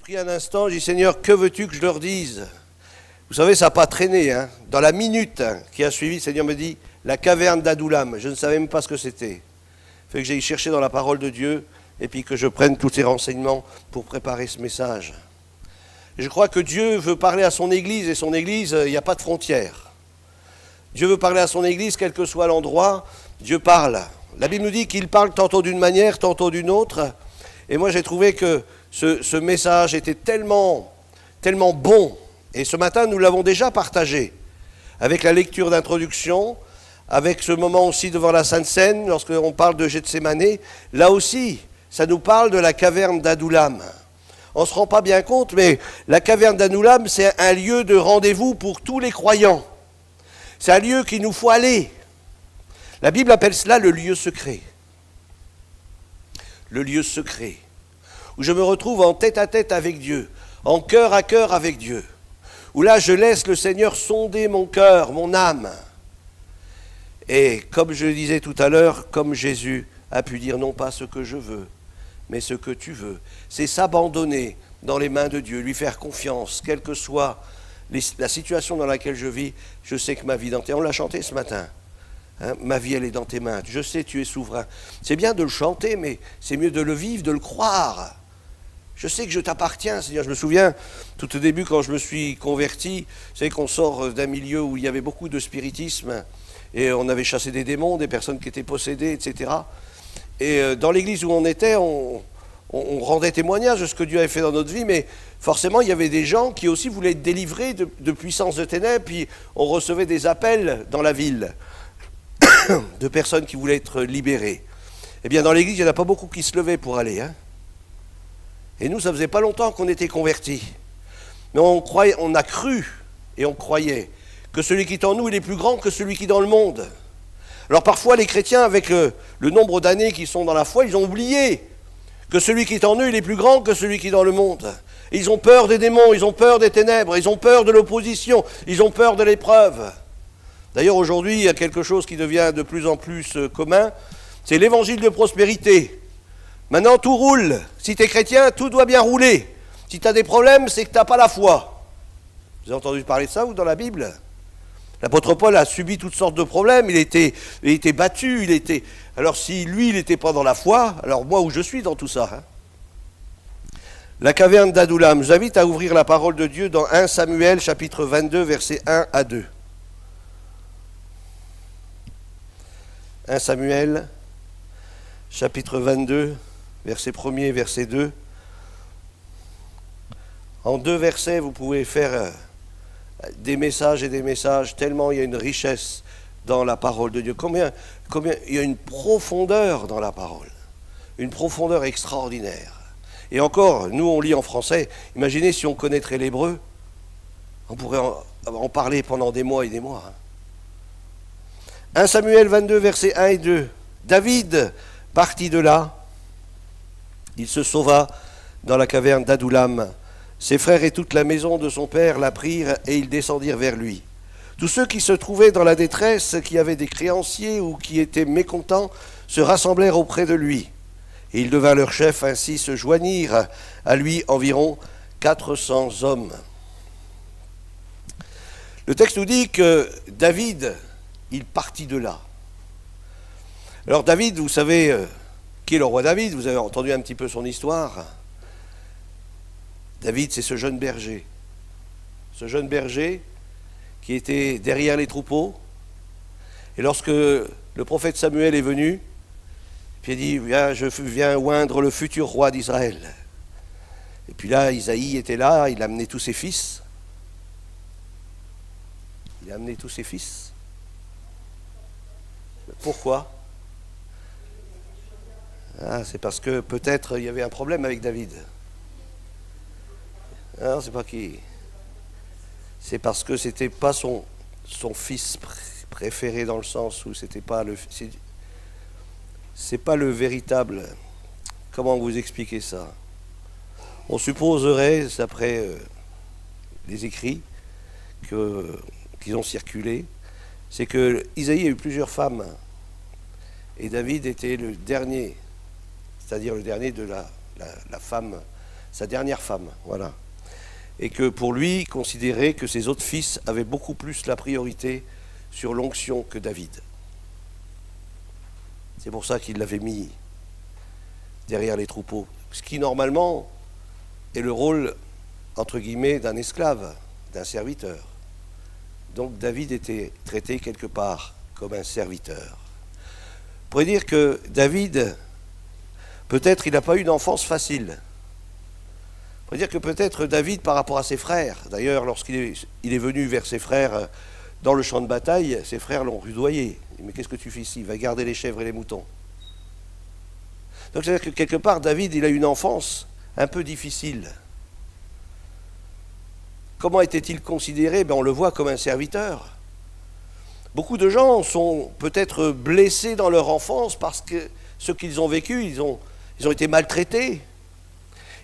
pris un instant, j'ai dit Seigneur, que veux-tu que je leur dise? Vous savez, ça n'a pas traîné. Hein. Dans la minute qui a suivi, le Seigneur me dit la caverne d'Adoulam. Je ne savais même pas ce que c'était. Il fait que j'aille chercher dans la parole de Dieu et puis que je prenne tous ces renseignements pour préparer ce message. Et je crois que Dieu veut parler à son Église et son Église, il n'y a pas de frontières. Dieu veut parler à son Église, quel que soit l'endroit, Dieu parle. La Bible nous dit qu'il parle tantôt d'une manière, tantôt d'une autre. Et moi, j'ai trouvé que ce message était tellement bon. Et ce matin, nous l'avons déjà partagé avec la lecture d'introduction, avec ce moment aussi devant la Sainte Seine, lorsqu'on parle de Gethsémanée. Là aussi, ça nous parle de la caverne d'Adoulam. On ne se rend pas bien compte, mais la caverne d'Adoulam, c'est un lieu de rendez-vous pour tous les croyants. C'est un lieu qu'il nous faut aller. La Bible appelle cela le lieu secret. Le lieu secret, où je me retrouve en tête-à-tête avec Dieu, en cœur à cœur avec Dieu, où là je laisse le Seigneur sonder mon cœur, mon âme. Et comme je le disais tout à l'heure, comme Jésus a pu dire non pas ce que je veux, mais ce que tu veux, c'est s'abandonner dans les mains de Dieu, lui faire confiance, quelle que soit la situation dans laquelle je vis. Je sais que ma vie dans tes mains, on l'a chanté ce matin. Hein, ma vie, elle est dans tes mains. Je sais, tu es souverain. C'est bien de le chanter, mais c'est mieux de le vivre, de le croire. Je sais que je t'appartiens, Seigneur. Je me souviens, tout au début, quand je me suis converti, vous savez qu'on sort d'un milieu où il y avait beaucoup de spiritisme, et on avait chassé des démons, des personnes qui étaient possédées, etc. Et dans l'église où on était, on rendait témoignage de ce que Dieu avait fait dans notre vie, mais forcément, il y avait des gens qui aussi voulaient être délivrés de puissance de ténèbres, puis on recevait des appels dans la ville de personnes qui voulaient être libérées. Eh bien, dans l'église, il n'y en a pas beaucoup qui se levaient pour aller. Hein. Et nous, ça faisait pas longtemps qu'on était convertis. Mais on a cru et on croyait que celui qui est en nous, il est plus grand que celui qui est dans le monde. Alors parfois, les chrétiens, avec le nombre d'années qu'ils sont dans la foi, ils ont oublié que celui qui est en eux, il est plus grand que celui qui est dans le monde. Et ils ont peur des démons, ils ont peur des ténèbres, ils ont peur de l'opposition, ils ont peur de l'épreuve. D'ailleurs, aujourd'hui, il y a quelque chose qui devient de plus en plus commun, c'est l'évangile de prospérité. Maintenant, tout roule. Si tu es chrétien, tout doit bien rouler. Si tu as des problèmes, c'est que tu n'as pas la foi. Vous avez entendu parler de ça, ou dans la Bible ? L'apôtre Paul a subi toutes sortes de problèmes, il était battu, Alors si lui, il n'était pas dans la foi, alors moi, où je suis dans tout ça hein. La caverne d'Adoulam. Je vous invite à ouvrir la parole de Dieu dans 1 Samuel, chapitre 22, versets 1 à 2. 1 Samuel, chapitre 22, verset 1er, verset 2. En 2 versets, vous pouvez faire des messages et des messages, tellement il y a une richesse dans la parole de Dieu. Combien il y a une profondeur dans la parole, une profondeur extraordinaire. Et encore, nous on lit en français, imaginez si on connaîtrait l'hébreu, on pourrait en parler pendant des mois et des mois. 1 Samuel 22, versets 1 et 2. David partit de là, il se sauva dans la caverne d'Adoulam. Ses frères et toute la maison de son père la prirent et ils descendirent vers lui. Tous ceux qui se trouvaient dans la détresse, qui avaient des créanciers ou qui étaient mécontents, se rassemblèrent auprès de lui. Et il devint leur chef, ainsi se joignirent à lui environ 400 hommes. Le texte nous dit que David, il partit de là. Alors David, vous savez qui est le roi David, vous avez entendu un petit peu son histoire. David, c'est ce jeune berger qui était derrière les troupeaux. Et lorsque le prophète Samuel est venu, puis il a dit, je viens oindre le futur roi d'Israël. Et puis là, Isaïe était là, il a amené tous ses fils. Pourquoi ? C'est parce que peut-être il y avait un problème avec David. Non, c'est pas qui. C'est parce que c'était pas son fils préféré dans le sens où c'était pas le. C'est pas le véritable. Comment vous expliquer ça ? On supposerait, d'après les écrits qu'ils ont circulé, c'est que Isaïe a eu plusieurs femmes et David était le dernier, c'est-à-dire le dernier de la femme sa dernière femme, voilà. Et que pour lui, il considérait que ses autres fils avaient beaucoup plus la priorité sur l'onction que David. C'est pour ça qu'il l'avait mis derrière les troupeaux. Ce qui, normalement, est le rôle, entre guillemets, d'un esclave, d'un serviteur. Donc David était traité quelque part comme un serviteur. On pourrait dire que David, peut-être il n'a pas eu d'enfance facile. On pourrait dire que peut-être David, par rapport à ses frères, d'ailleurs lorsqu'il est venu vers ses frères dans le champ de bataille, ses frères l'ont rudoyé. Mais qu'est-ce que tu fais ici? Va garder les chèvres et les moutons. Donc c'est-à-dire que quelque part, David, il a une enfance un peu difficile. Comment était-il considéré? On le voit comme un serviteur. Beaucoup de gens sont peut-être blessés dans leur enfance parce que ce qu'ils ont vécu, ils ont été maltraités.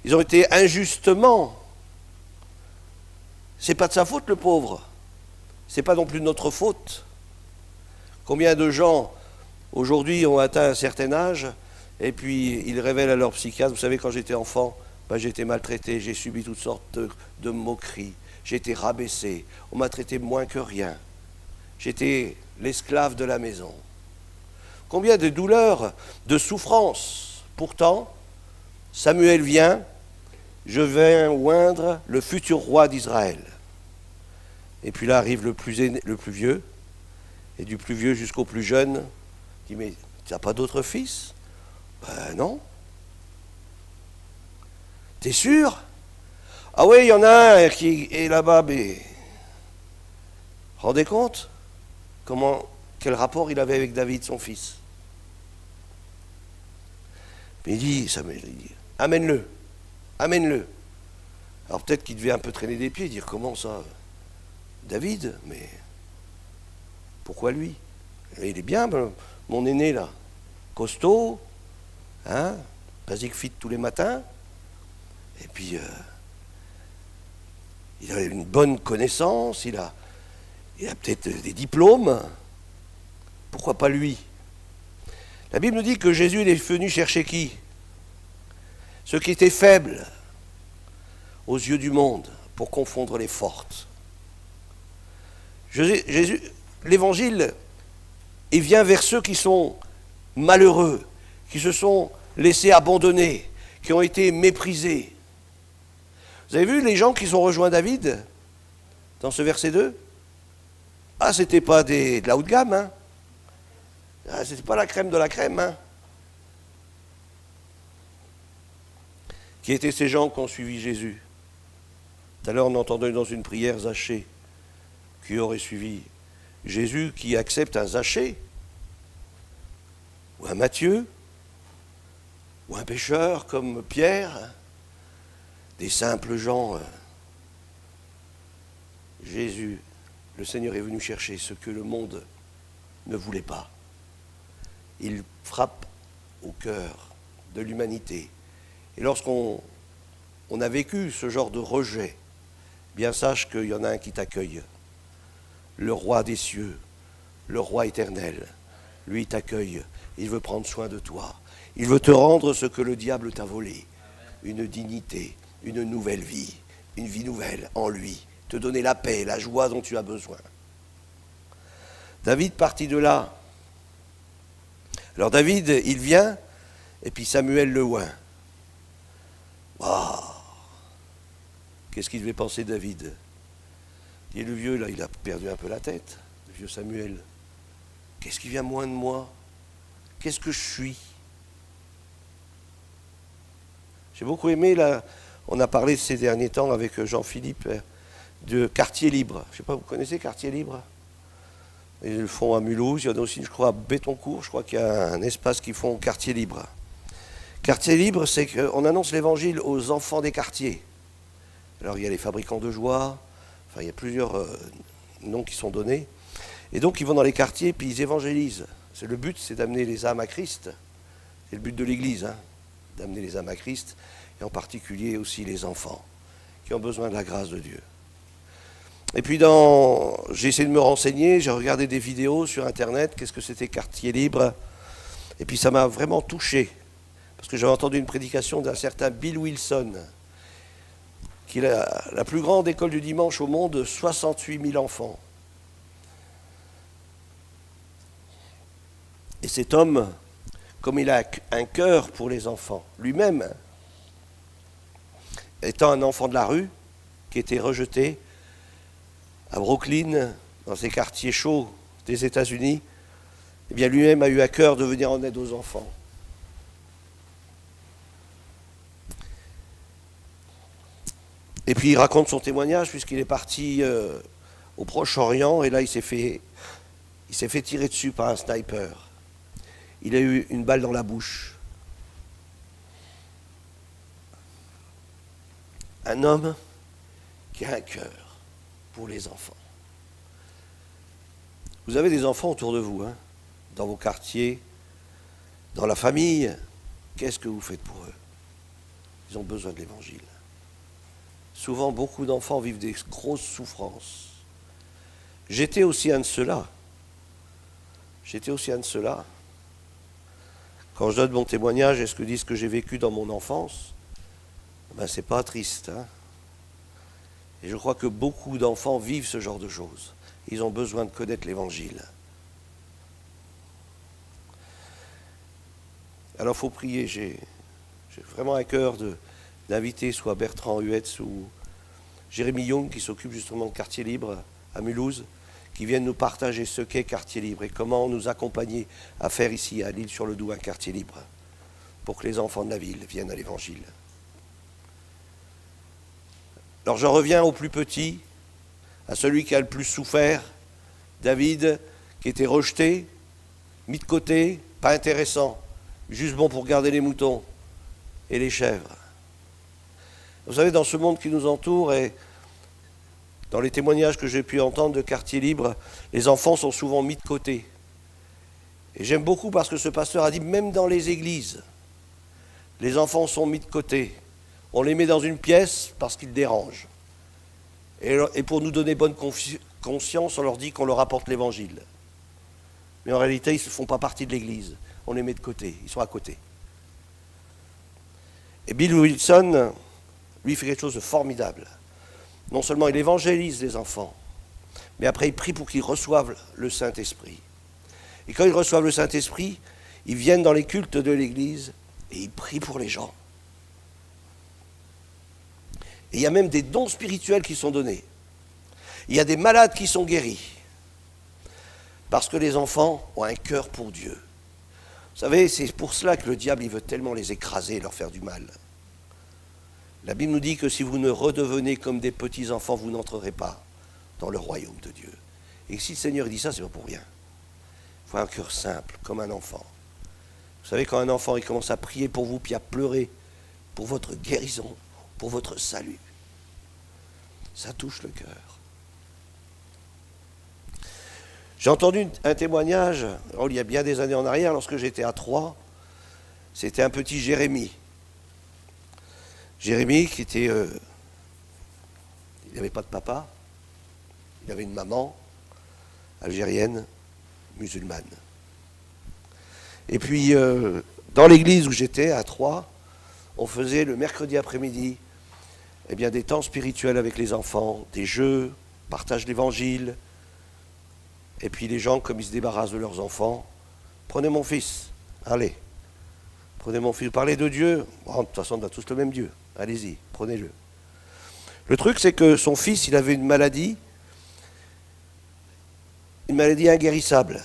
Ils ont été injustement. C'est pas de sa faute, le pauvre. C'est pas non plus de notre faute. Combien de gens aujourd'hui ont atteint un certain âge et puis ils révèlent à leur psychiatre, vous savez, quand j'étais enfant, j'ai été maltraité, j'ai subi toutes sortes de moqueries, j'ai été rabaissé, on m'a traité moins que rien, j'étais l'esclave de la maison. Combien de douleurs, de souffrances. Pourtant, Samuel vient, je vais oindre le futur roi d'Israël. Et puis là arrive le plus vieux, et du plus vieux jusqu'au plus jeune, il dit, mais tu n'as pas d'autre fils? Ben non. T'es sûr? Ah oui, il y en a un qui est là-bas, mais... Rendez compte quel rapport il avait avec David, son fils? Mais il dit, Samuel, il dit, amène-le. Alors peut-être qu'il devait un peu traîner des pieds, dire, comment ça? David, mais pourquoi lui? Il est bien, mon aîné là, costaud, basic fit tous les matins, et puis il a une bonne connaissance, il a peut-être des diplômes, pourquoi pas lui? La Bible nous dit que Jésus il est venu chercher qui? Ceux qui étaient faibles aux yeux du monde pour confondre les fortes. Jésus, l'évangile, il vient vers ceux qui sont malheureux, qui se sont laissés abandonner, qui ont été méprisés. Vous avez vu les gens qui ont rejoint David dans ce verset 2? Ah, c'était pas de la haute gamme, hein? Ah, c'était pas la crème de la crème, hein? Qui étaient ces gens qui ont suivi Jésus? Tout à l'heure, on entendait dans une prière Zachée, qui aurait suivi Jésus, qui accepte un Zachée, ou un Matthieu, ou un pécheur comme Pierre, des simples gens. Jésus, le Seigneur est venu chercher ce que le monde ne voulait pas. Il frappe au cœur de l'humanité. Et lorsqu'on a vécu ce genre de rejet, bien sache qu'il y en a un qui t'accueille. Le roi des cieux, le roi éternel, lui t'accueille. Il veut prendre soin de toi. Il veut te rendre ce que le diable t'a volé. Une dignité, une nouvelle vie, une vie nouvelle en lui. Te donner la paix, la joie dont tu as besoin. David partit de là. Alors David, il vient, et puis Samuel le oint. Waouh! Qu'est-ce qu'il devait penser David? Et le vieux, là, il a perdu un peu la tête, le vieux Samuel. Qu'est-ce qui vient moins de moi? Qu'est-ce que je suis? J'ai beaucoup aimé, là, on a parlé ces derniers temps avec Jean-Philippe de Quartier Libre. Je ne sais pas, vous connaissez Quartier Libre? Ils le font à Mulhouse, il y en a aussi, je crois, à Bétoncourt, je crois qu'il y a un espace qui font Quartier Libre. Quartier Libre, c'est qu'on annonce l'évangile aux enfants des quartiers. Alors il y a les fabricants de joie, enfin il y a plusieurs noms qui sont donnés. Et donc ils vont dans les quartiers puis ils évangélisent. Le but, c'est d'amener les âmes à Christ. C'est le but de l'Église, d'amener les âmes à Christ, et en particulier aussi les enfants qui ont besoin de la grâce de Dieu. Et puis j'ai essayé de me renseigner, j'ai regardé des vidéos sur Internet, qu'est-ce que c'était Quartier Libre. Et puis ça m'a vraiment touché, parce que j'avais entendu une prédication d'un certain Bill Wilson, qui est la plus grande école du dimanche au monde, 68 000 enfants. Et cet homme, comme il a un cœur pour les enfants, lui-même, étant un enfant de la rue, qui était rejeté à Brooklyn, dans ces quartiers chauds des États-Unis, eh bien lui-même a eu à cœur de venir en aide aux enfants. Et puis il raconte son témoignage puisqu'il est parti au Proche-Orient et là il s'est fait tirer dessus par un sniper. Il a eu une balle dans la bouche. Un homme qui a un cœur pour les enfants. Vous avez des enfants autour de vous, hein, dans vos quartiers, dans la famille. Qu'est-ce que vous faites pour eux? Ils ont besoin de l'Évangile. Souvent, beaucoup d'enfants vivent des grosses souffrances. J'étais aussi un de ceux-là. Quand je donne mon témoignage et ce que j'ai vécu dans mon enfance, ben c'est pas triste. Hein. Et je crois que beaucoup d'enfants vivent ce genre de choses. Ils ont besoin de connaître l'Évangile. Alors il faut prier. J'ai vraiment à cœur d'inviter soit Bertrand Huetz ou Jérémy Young qui s'occupe justement de Quartier Libre à Mulhouse, qui viennent nous partager ce qu'est Quartier Libre et comment nous accompagner à faire ici à l'Île-sur-le-Doubs un quartier libre pour que les enfants de la ville viennent à l'Évangile. Alors j'en reviens au plus petit, à celui qui a le plus souffert, David, qui était rejeté, mis de côté, pas intéressant, juste bon pour garder les moutons et les chèvres. Vous savez, dans ce monde qui nous entoure et dans les témoignages que j'ai pu entendre de Quartier Libre, les enfants sont souvent mis de côté. Et j'aime beaucoup parce que ce pasteur a dit, même dans les églises, les enfants sont mis de côté. On les met dans une pièce parce qu'ils dérangent. Et pour nous donner bonne conscience, on leur dit qu'on leur apporte l'Évangile. Mais en réalité, ils ne font pas partie de l'Église. On les met de côté, ils sont à côté. Et Bill Wilson, lui, fait quelque chose de formidable. Non seulement il évangélise les enfants, mais après il prie pour qu'ils reçoivent le Saint-Esprit. Et quand ils reçoivent le Saint-Esprit, ils viennent dans les cultes de l'Église et ils prient pour les gens. Et il y a même des dons spirituels qui sont donnés. Il y a des malades qui sont guéris. Parce que les enfants ont un cœur pour Dieu. Vous savez, c'est pour cela que le diable il veut tellement les écraser et leur faire du mal. La Bible nous dit que si vous ne redevenez comme des petits enfants, vous n'entrerez pas dans le royaume de Dieu. Et si le Seigneur dit ça, c'est pas pour rien. Il faut un cœur simple, comme un enfant. Vous savez, quand un enfant il commence à prier pour vous, puis à pleurer pour votre guérison, pour votre salut, ça touche le cœur. J'ai entendu un témoignage, il y a bien des années en arrière, lorsque j'étais à Troyes, c'était un petit Jérémy. Jérémy qui était... il n'avait pas de papa, il avait une maman algérienne, musulmane. Et puis, dans l'église où j'étais, à Troyes, on faisait le mercredi après-midi eh bien, des temps spirituels avec les enfants, des jeux, partage l'évangile. Et puis les gens, comme ils se débarrassent de leurs enfants, prenez mon fils, allez, prenez mon fils, parlez de Dieu. Bon, de toute façon, on a tous le même Dieu, allez-y, prenez-le. Le truc, c'est que son fils, il avait une maladie inguérissable.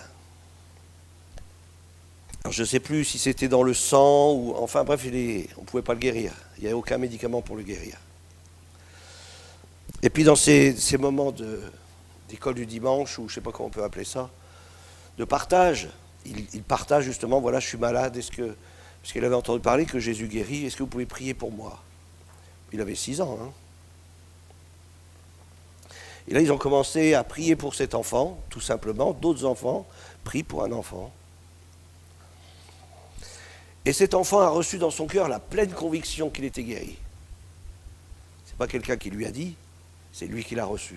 Alors, je ne sais plus si c'était dans le sang, ou enfin bref, on ne pouvait pas le guérir. Il n'y avait aucun médicament pour le guérir. Et puis dans ces moments d'école du dimanche, ou je ne sais pas comment on peut appeler ça, de partage, il partage justement, voilà, je suis malade, parce qu'il avait entendu parler que Jésus guérit, est-ce que vous pouvez prier pour moi? Il avait 6 ans. Hein. Et là, ils ont commencé à prier pour cet enfant, tout simplement. D'autres enfants prient pour un enfant. Et cet enfant a reçu dans son cœur la pleine conviction qu'il était guéri. Ce n'est pas quelqu'un qui lui a dit, c'est lui qui l'a reçu.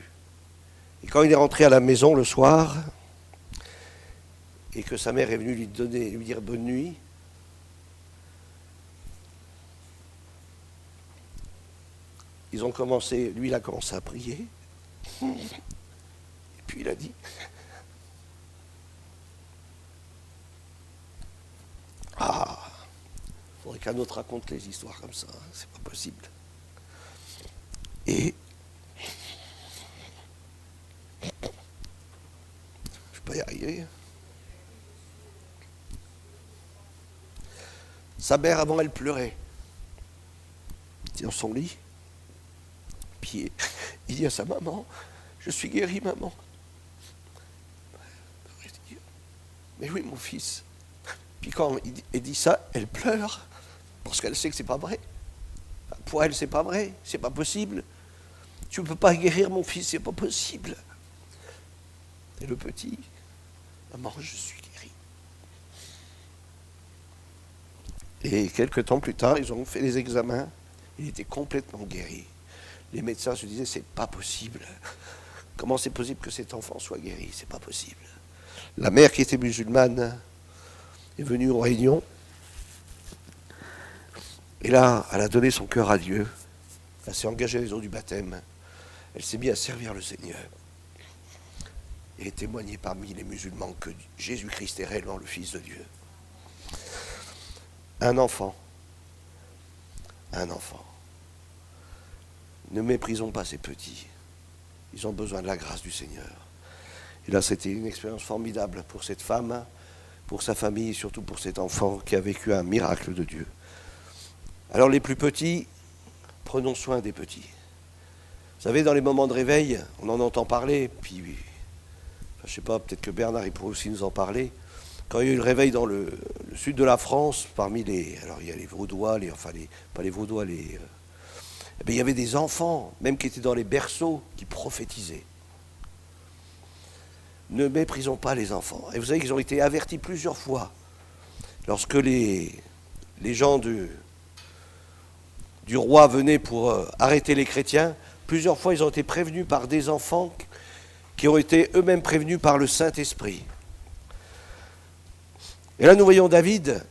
Et quand il est rentré à la maison le soir, et que sa mère est venue lui dire bonne nuit, ils ont commencé, lui il a commencé à prier. Et puis il a dit, ah, il faudrait qu'un autre raconte les histoires comme ça, hein, c'est pas possible. Et je vais pas y arriver. Sa mère avant elle pleurait. Il était dans son lit. Puis il dit à sa maman, je suis guéri maman. Mais oui mon fils. Puis quand il dit ça, elle pleure, parce qu'elle sait que c'est pas vrai. Pour elle, c'est pas vrai, c'est pas possible. Tu ne peux pas guérir mon fils, c'est pas possible. Et le petit, maman, je suis guéri. Et quelques temps plus tard, ils ont fait les examens, il était complètement guéri. Les médecins se disaient, c'est pas possible. Comment c'est possible que cet enfant soit guéri? C'est pas possible. La mère qui était musulmane est venue aux réunions. Et là, elle a donné son cœur à Dieu. Elle s'est engagée dans les eaux du baptême. Elle s'est mise à servir le Seigneur. Et témoigner parmi les musulmans que Jésus-Christ est réellement le Fils de Dieu. Un enfant. Un enfant. Ne méprisons pas ces petits. Ils ont besoin de la grâce du Seigneur. Et là, c'était une expérience formidable pour cette femme, pour sa famille et surtout pour cet enfant qui a vécu un miracle de Dieu. Alors les plus petits, prenons soin des petits. Vous savez, dans les moments de réveil, on en entend parler, puis, je ne sais pas, peut-être que Bernard il pourrait aussi nous en parler. Quand il y a eu le réveil dans le sud de la France, parmi les... Alors il y a les Vaudois, pas les Vaudois, il y avait des enfants, même qui étaient dans les berceaux, qui prophétisaient. Ne méprisons pas les enfants. Et vous savez qu'ils ont été avertis plusieurs fois. Lorsque les gens du roi venaient pour arrêter les chrétiens, plusieurs fois ils ont été prévenus par des enfants qui ont été eux-mêmes prévenus par le Saint-Esprit. Et là nous voyons David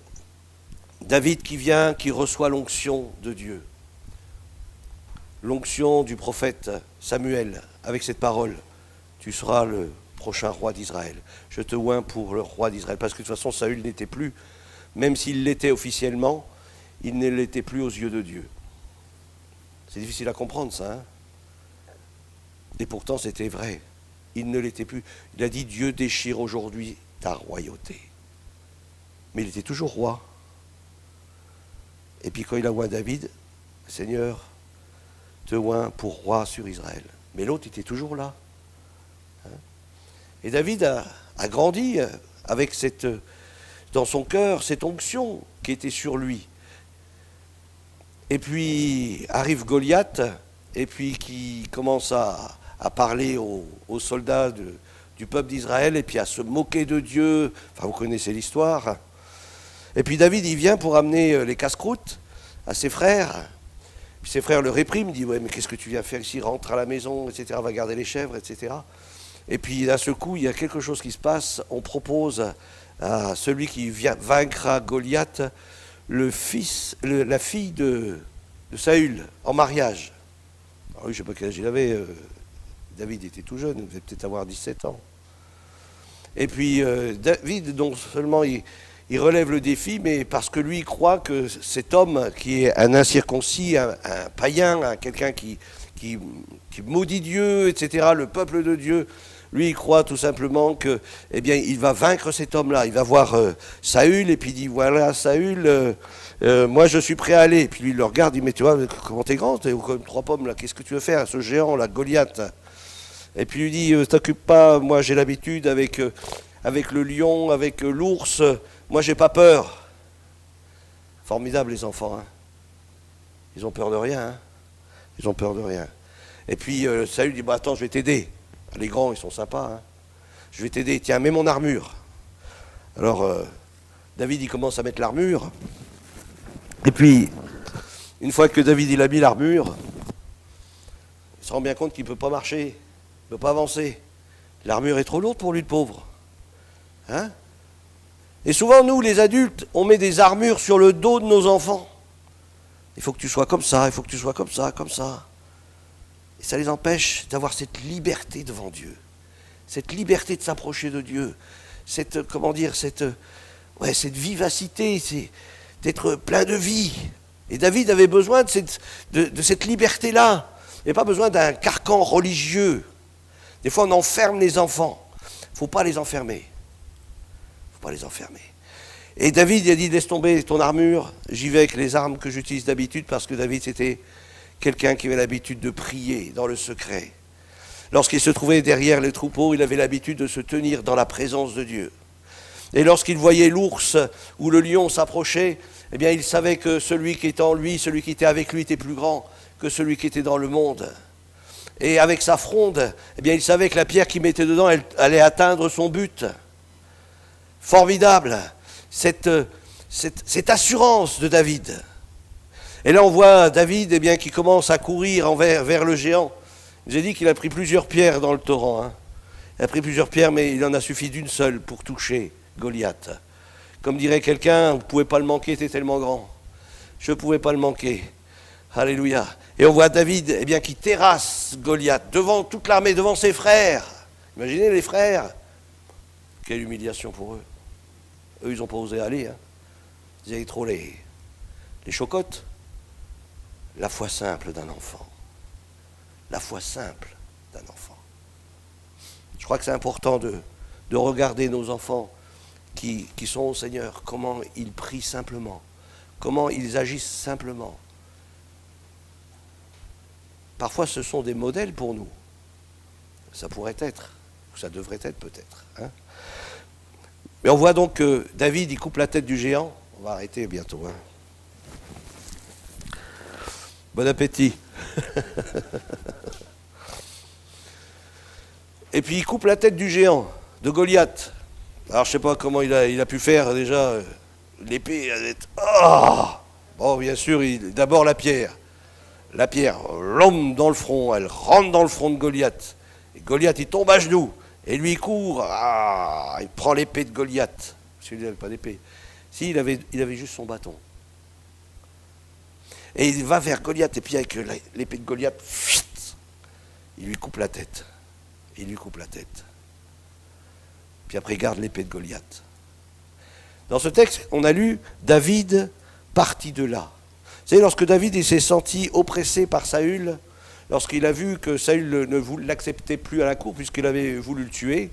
qui vient, qui reçoit l'onction de Dieu. L'onction du prophète Samuel, avec cette parole, tu seras le prochain roi d'Israël. Je te oins pour le roi d'Israël, parce que de toute façon Saül n'était plus, même s'il l'était officiellement, il ne l'était plus aux yeux de Dieu. C'est difficile à comprendre ça, hein? Et pourtant c'était vrai. Il ne l'était plus. Il a dit, Dieu déchire aujourd'hui ta royauté. Mais il était toujours roi. Et puis quand il a oint David, Seigneur, te oint pour roi sur Israël. Mais l'autre était toujours là. Hein? Et David a grandi avec dans son cœur cette onction qui était sur lui. Et puis arrive Goliath, et puis qui commence à parler aux soldats du peuple d'Israël, et puis à se moquer de Dieu. Enfin, vous connaissez l'histoire. Et puis David, il vient pour amener les casse-croûtes à ses frères. Puis ses frères le répriment, disent, ouais, mais qu'est-ce que tu viens faire ici? Rentre à la maison, etc., va garder les chèvres, etc. Et puis d'un seul coup, il y a quelque chose qui se passe. On propose à celui qui vaincra Goliath la fille de Saül en mariage. Alors oui, je ne sais pas quel âge il avait. David était tout jeune, il devait peut-être avoir 17 ans. Et puis David, non seulement il relève le défi, mais parce que lui, il croit que cet homme qui est un incirconcis, un païen, quelqu'un qui maudit Dieu, etc., le peuple de Dieu, lui, il croit tout simplement que, eh bien, il va vaincre cet homme-là. Il va voir Saül, et puis il dit, voilà, Saül, moi, je suis prêt à aller. Et puis lui, il le regarde, il dit, mais tu vois, comment t'es grand, t'es comme 3 pommes, là, qu'est-ce que tu veux faire, ce géant, là, Goliath? Et puis il lui dit, t'occupe pas, moi, j'ai l'habitude avec le lion, avec l'ours, moi, j'ai pas peur. Formidable, les enfants, hein. Ils ont peur de rien, hein. Ils ont peur de rien. Et puis, Saül dit, bah, attends, je vais t'aider. Les grands, ils sont sympas, hein. Je vais t'aider, tiens, mets mon armure. Alors, David, il commence à mettre l'armure. Et puis, une fois que David, il a mis l'armure, il se rend bien compte qu'il ne peut pas marcher, il ne peut pas avancer. L'armure est trop lourde pour lui, le pauvre. Hein? Et souvent, nous, les adultes, on met des armures sur le dos de nos enfants. Il faut que tu sois comme ça, il faut que tu sois comme ça, comme ça. Et ça les empêche d'avoir cette liberté devant Dieu. Cette liberté de s'approcher de Dieu. Cette vivacité, d'être plein de vie. Et David avait besoin de cette liberté-là. Il n'y a pas besoin d'un carcan religieux. Des fois, on enferme les enfants. Il ne faut pas les enfermer. Et David il a dit, laisse tomber ton armure, j'y vais avec les armes que j'utilise d'habitude, parce que David, c'était quelqu'un qui avait l'habitude de prier dans le secret. Lorsqu'il se trouvait derrière les troupeaux, il avait l'habitude de se tenir dans la présence de Dieu. Et lorsqu'il voyait l'ours ou le lion s'approcher, eh bien, il savait que celui qui était en lui, celui qui était avec lui était plus grand que celui qui était dans le monde. Et avec sa fronde, eh bien, il savait que la pierre qu'il mettait dedans, elle allait atteindre son but. Formidable, cette assurance de David. Et là, on voit David eh bien, qui commence à courir vers le géant. J'ai dit qu'il a pris plusieurs pierres dans le torrent. Hein. Il a pris plusieurs pierres, mais il en a suffi d'une seule pour toucher Goliath. Comme dirait quelqu'un, vous ne pouvez pas le manquer, c'était tellement grand. Je ne pouvais pas le manquer. Alléluia. Et on voit David eh bien, qui terrasse Goliath devant toute l'armée, devant ses frères. Imaginez les frères. Quelle humiliation pour eux. Eux, ils n'ont pas osé aller. Hein. Ils avaient trop les chocottes. La foi simple d'un enfant. La foi simple d'un enfant. Je crois que c'est important de regarder nos enfants qui sont au Seigneur, comment ils prient simplement, comment ils agissent simplement. Parfois, ce sont des modèles pour nous. Ça pourrait être, ou ça devrait être peut-être. Hein. Mais on voit donc que David, il coupe la tête du géant. On va arrêter bientôt. Hein. Bon appétit. Et puis il coupe la tête du géant, de Goliath. Alors je ne sais pas comment il a pu faire déjà. L'épée, elle est... Oh bon, bien sûr, d'abord la pierre. La pierre, l'homme dans le front, elle rentre dans le front de Goliath. Et Goliath, il tombe à genoux. Et lui, il court. Ah, il prend l'épée de Goliath. Parce qu'il n'avait pas d'épée. Si, il avait juste son bâton. Et il va vers Goliath, et puis avec l'épée de Goliath, il lui coupe la tête. Il lui coupe la tête. Puis après, il garde l'épée de Goliath. Dans ce texte, on a lu David partit de là. Vous savez, lorsque David il s'est senti oppressé par Saül, lorsqu'il a vu que Saül ne l'acceptait plus à la cour, puisqu'il avait voulu le tuer,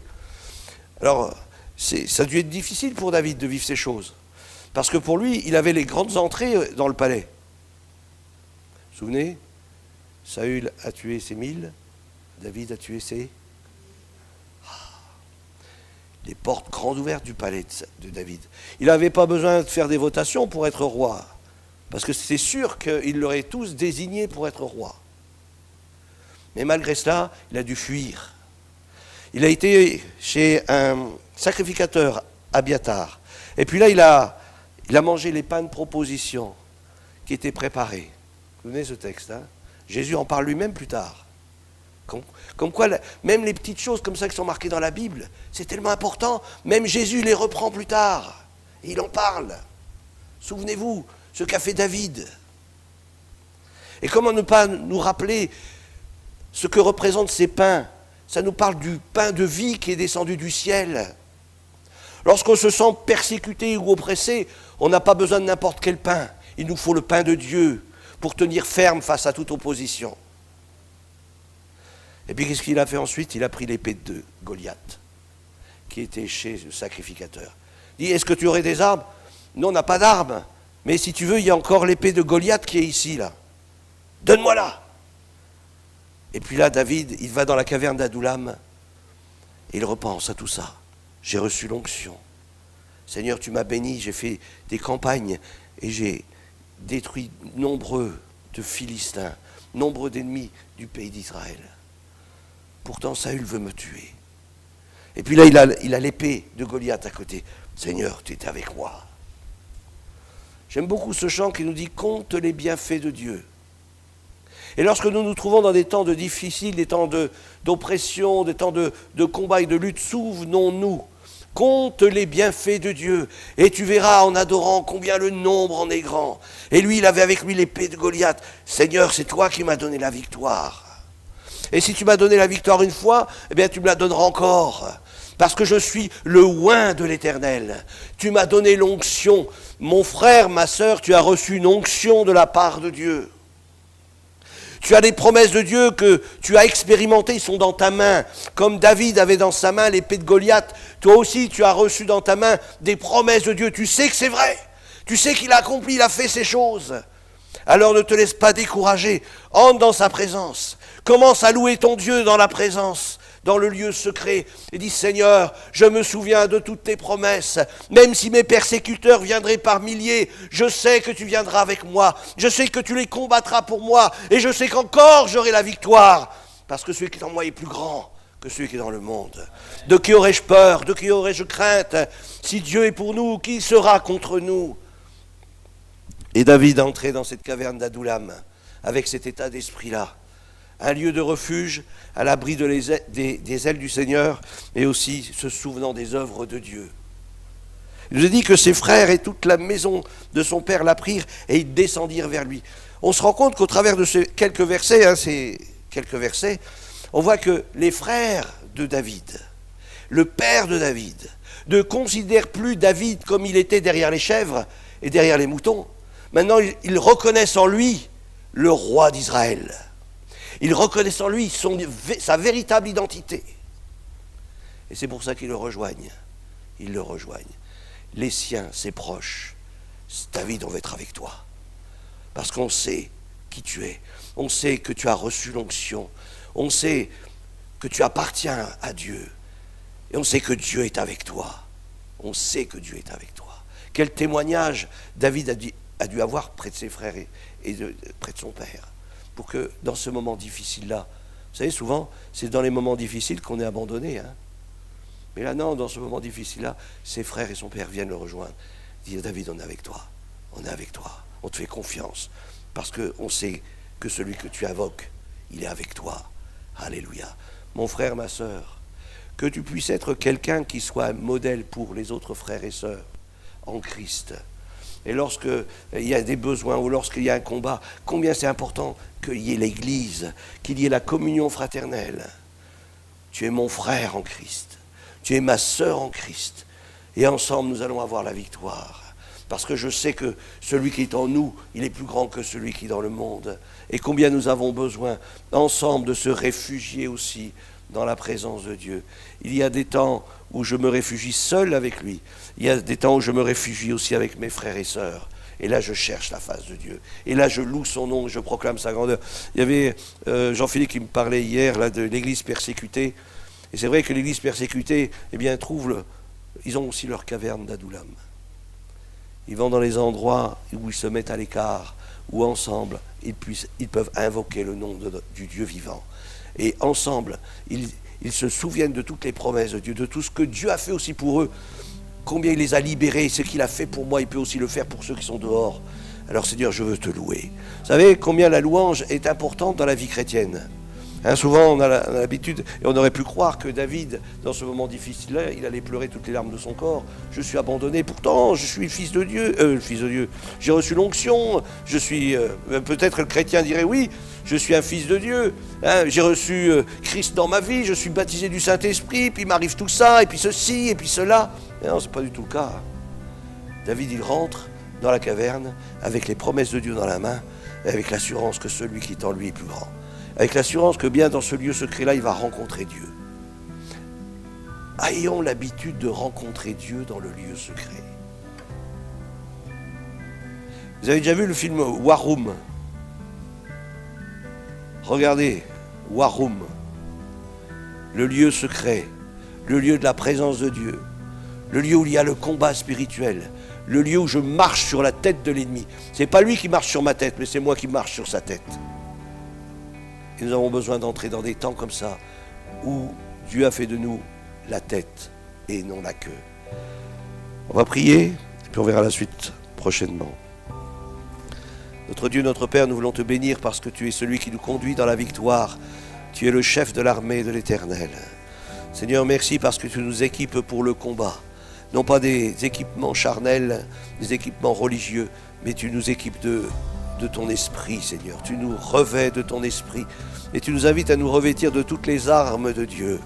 alors ça a dû être difficile pour David de vivre ces choses. Parce que pour lui, il avait les grandes entrées dans le palais. Vous vous souvenez ? Saül a tué ses 1000, David a tué ses... Les portes grandes ouvertes du palais de David. Il n'avait pas besoin de faire des votations pour être roi. Parce que c'est sûr qu'ils l'auraient tous désigné pour être roi. Mais malgré cela, il a dû fuir. Il a été chez un sacrificateur, Abiathar. Et puis là, il a mangé les pains de proposition qui étaient préparés. Vous souvenez ce texte, hein ? Jésus en parle lui-même plus tard. Comme quoi, même les petites choses comme ça qui sont marquées dans la Bible, c'est tellement important. Même Jésus les reprend plus tard. Et il en parle. Souvenez-vous, ce qu'a fait David. Et comment ne pas nous rappeler ce que représentent ces pains ? Ça nous parle du pain de vie qui est descendu du ciel. Lorsqu'on se sent persécuté ou oppressé, on n'a pas besoin de n'importe quel pain. Il nous faut le pain de Dieu pour tenir ferme face à toute opposition. Et puis qu'est-ce qu'il a fait ensuite ? Il a pris l'épée de Goliath, qui était chez le sacrificateur. Il dit, est-ce que tu aurais des armes ? Non, on n'a pas d'armes. Mais si tu veux, il y a encore l'épée de Goliath qui est ici, là. Donne-moi-la. Et puis là, David, il va dans la caverne d'Adoulam, et il repense à tout ça. J'ai reçu l'onction. Seigneur, tu m'as béni, j'ai fait des campagnes, et j'ai détruit nombreux de Philistins, nombreux d'ennemis du pays d'Israël. Pourtant, Saül veut me tuer. Et puis là, il a l'épée de Goliath à côté. Seigneur, tu es avec moi. J'aime beaucoup ce chant qui nous dit « Compte les bienfaits de Dieu ». Et lorsque nous nous trouvons dans des temps de difficiles, des temps d'oppression, des temps de combat et de lutte, souvenons-nous, compte les bienfaits de Dieu. Et tu verras en adorant combien le nombre en est grand. Et lui, il avait avec lui l'épée de Goliath. Seigneur, c'est toi qui m'as donné la victoire. Et si tu m'as donné la victoire une fois, eh bien tu me la donneras encore. Parce que je suis le oint de l'Éternel. Tu m'as donné l'onction. Mon frère, ma sœur, tu as reçu une onction de la part de Dieu. Tu as des promesses de Dieu que tu as expérimentées, ils sont dans ta main. Comme David avait dans sa main l'épée de Goliath, toi aussi tu as reçu dans ta main des promesses de Dieu. Tu sais que c'est vrai. Tu sais qu'il a accompli, il a fait ces choses. Alors ne te laisse pas décourager. Entre dans sa présence. Commence à louer ton Dieu dans la présence, dans le lieu secret. Et dis, Seigneur, je me souviens de toutes tes promesses. Même si mes persécuteurs viendraient par milliers, je sais que tu viendras avec moi. Je sais que tu les combattras pour moi. Et je sais qu'encore j'aurai la victoire. Parce que celui qui est en moi est plus grand que celui qui est dans le monde. De qui aurais-je peur? De qui aurais-je crainte? Si Dieu est pour nous, qui sera contre nous? Et David entrait dans cette caverne d'Adullam avec cet état d'esprit-là. Un lieu de refuge à l'abri des ailes du Seigneur, mais aussi se souvenant des œuvres de Dieu. Il nous a dit que ses frères et toute la maison de son père l'apprirent et ils descendirent vers lui. On se rend compte qu'au travers de ces quelques versets, on voit que les frères de David, le père de David, ne considèrent plus David comme il était derrière les chèvres et derrière les moutons. Maintenant, ils reconnaissent en lui le roi d'Israël. Ils reconnaissent en lui sa véritable identité. Et c'est pour ça qu'ils le rejoignent. Ils le rejoignent. Les siens, ses proches. David, on va être avec toi. Parce qu'on sait qui tu es. On sait que tu as reçu l'onction. On sait que tu appartiens à Dieu. Et on sait que Dieu est avec toi. On sait que Dieu est avec toi. Quel témoignage David a dû avoir près de ses frères et près de son père. Pour que dans ce moment difficile-là, vous savez, souvent, c'est dans les moments difficiles qu'on est abandonné. Hein. Mais là, non, dans ce moment difficile-là, ses frères et son père viennent le rejoindre. Dire, David, on est avec toi. On est avec toi. On te fait confiance. Parce qu'on sait que celui que tu invoques, il est avec toi. Alléluia. Mon frère, ma sœur, que tu puisses être quelqu'un qui soit un modèle pour les autres frères et sœurs en Christ. Et lorsqu'il y a des besoins ou lorsqu'il y a un combat, combien c'est important qu'il y ait l'Église, qu'il y ait la communion fraternelle. Tu es mon frère en Christ, tu es ma sœur en Christ, et ensemble nous allons avoir la victoire. Parce que je sais que celui qui est en nous, il est plus grand que celui qui est dans le monde. Et combien nous avons besoin ensemble de se réfugier aussi dans la présence de Dieu. Il y a des temps où je me réfugie seul avec lui. Il y a des temps où je me réfugie aussi avec mes frères et sœurs. Et là, je cherche la face de Dieu. Et là, je loue son nom, je proclame sa grandeur. Il y avait Jean-Philippe qui me parlait hier là, de l'église persécutée. Et c'est vrai que l'église persécutée, eh bien, ils ont aussi leur caverne d'Adullam. Ils vont dans les endroits où ils se mettent à l'écart, où ensemble, ils peuvent invoquer le nom du Dieu vivant. Et ensemble, ils se souviennent de toutes les promesses de Dieu, de tout ce que Dieu a fait aussi pour eux. Combien il les a libérés, ce qu'il a fait pour moi, il peut aussi le faire pour ceux qui sont dehors. Alors Seigneur, je veux te louer. Vous savez combien la louange est importante dans la vie chrétienne. Hein, souvent on a l'habitude, et on aurait pu croire que David, dans ce moment difficile-là, il allait pleurer toutes les larmes de son corps. Je suis abandonné, pourtant je suis le fils de Dieu. J'ai reçu l'onction, je suis, peut-être le chrétien dirait oui, je suis un fils de Dieu. Hein, j'ai reçu Christ dans ma vie, je suis baptisé du Saint-Esprit, puis il m'arrive tout ça, et puis ceci, et puis cela. Mais non, c'est pas du tout le cas. David, il rentre dans la caverne avec les promesses de Dieu dans la main, et avec l'assurance que celui qui est en lui est plus grand. Avec l'assurance que bien dans ce lieu secret-là, il va rencontrer Dieu. Ayons l'habitude de rencontrer Dieu dans le lieu secret. Vous avez déjà vu le film War Room? Regardez, War Room, le lieu secret, le lieu de la présence de Dieu, le lieu où il y a le combat spirituel, le lieu où je marche sur la tête de l'ennemi. C'est pas lui qui marche sur ma tête, mais c'est moi qui marche sur sa tête. Et nous avons besoin d'entrer dans des temps comme ça, où Dieu a fait de nous la tête et non la queue. On va prier, et puis on verra la suite prochainement. Notre Dieu, notre Père, nous voulons te bénir parce que tu es celui qui nous conduit dans la victoire. Tu es le chef de l'armée de l'Éternel. Seigneur, merci parce que tu nous équipes pour le combat. Non pas des équipements charnels, des équipements religieux, mais tu nous équipes de de ton esprit, Seigneur. Tu nous revêts de ton esprit et tu nous invites à nous revêtir de toutes les armes de Dieu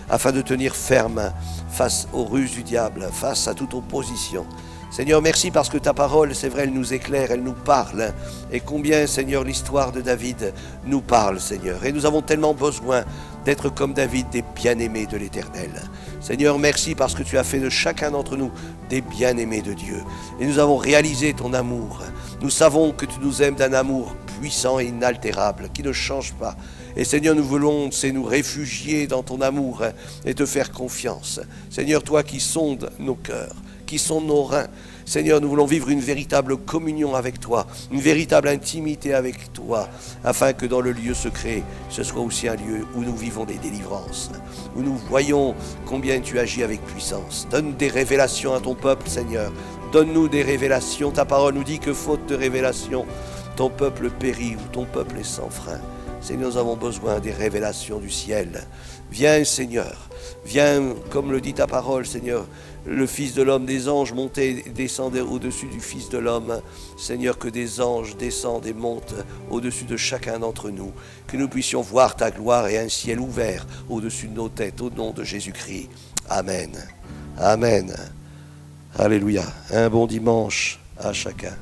afin de tenir ferme face aux ruses du diable, face à toute opposition. Seigneur, merci parce que ta parole, c'est vrai, elle nous éclaire, elle nous parle. Et combien, Seigneur, l'histoire de David nous parle, Seigneur. Et nous avons tellement besoin d'être comme David, des bien-aimés de l'Éternel. Seigneur, merci parce que tu as fait de chacun d'entre nous des bien-aimés de Dieu. Et nous avons réalisé ton amour. Nous savons que tu nous aimes d'un amour puissant et inaltérable, qui ne change pas. Et Seigneur, nous voulons, c'est nous réfugier dans ton amour et te faire confiance. Seigneur, toi qui sondes nos cœurs, qui sont nos reins. Seigneur, nous voulons vivre une véritable communion avec toi, une véritable intimité avec toi, afin que dans le lieu secret, ce soit aussi un lieu où nous vivons des délivrances, où nous voyons combien tu agis avec puissance. Donne des révélations à ton peuple, Seigneur. Donne-nous des révélations. Ta parole nous dit que faute de révélations, ton peuple périt ou ton peuple est sans frein. Seigneur, nous avons besoin des révélations du ciel. Viens, Seigneur. Viens, comme le dit ta parole, Seigneur, le Fils de l'homme, des anges montaient et descendaient au-dessus du Fils de l'homme. Seigneur, que des anges descendent et montent au-dessus de chacun d'entre nous. Que nous puissions voir ta gloire et un ciel ouvert au-dessus de nos têtes, au nom de Jésus-Christ. Amen. Amen. Alléluia. Un bon dimanche à chacun.